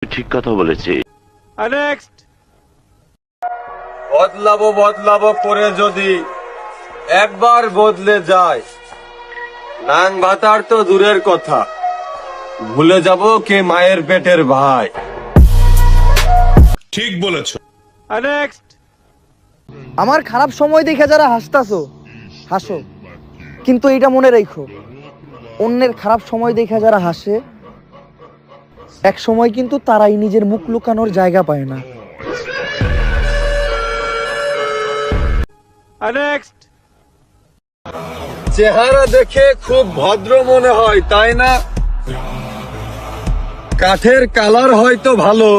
ঠিক কথা বলেছে। বদলাবো বদলাবো করে যদি একবার বদলে যায়, নাং ভাতার তো দূরের কথা, ভুলে যাব কে মায়ের পেটের ভাই। ঠিক বলেছো। আমার খারাপ সময় দেখে যারা হাসতাছো হাসো, কিন্তু এটা মনে রাখো, অন্যের খারাপ সময় দেখে যারা হাসে এক সময় কিন্তু তারাই নিজের মুখ লুকানোর জায়গা পায় না। চেহারা দেখে খুব ভদ্র মনে হয়, তাই না? কাঠের কালার হয়তো ভালো,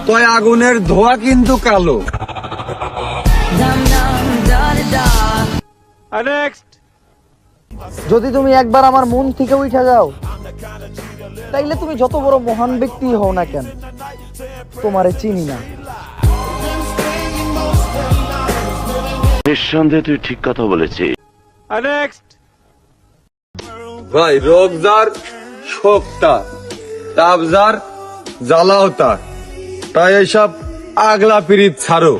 তয় আগুনের ধোঁয়া কিন্তু কালো। যদি তুমি একবার আমার মন থেকে উঠে যাও, তাইলে তুমি যত বড় মহান ব্যক্তি হও না কেন, তোমারে চিনি না। নিঃসন্দেহে তুই ঠিক কথা বলেছিস। ভাই, রোগ যার শোক তার, তাপ যার জ্বালাও তার। তাই এসব আগলা পিরিত ছাড়ো।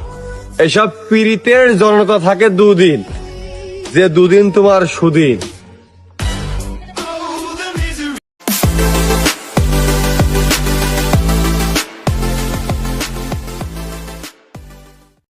এসব পিরিতের জনতা থাকে দুদিন, যে দুদিন তোমার সুদিন।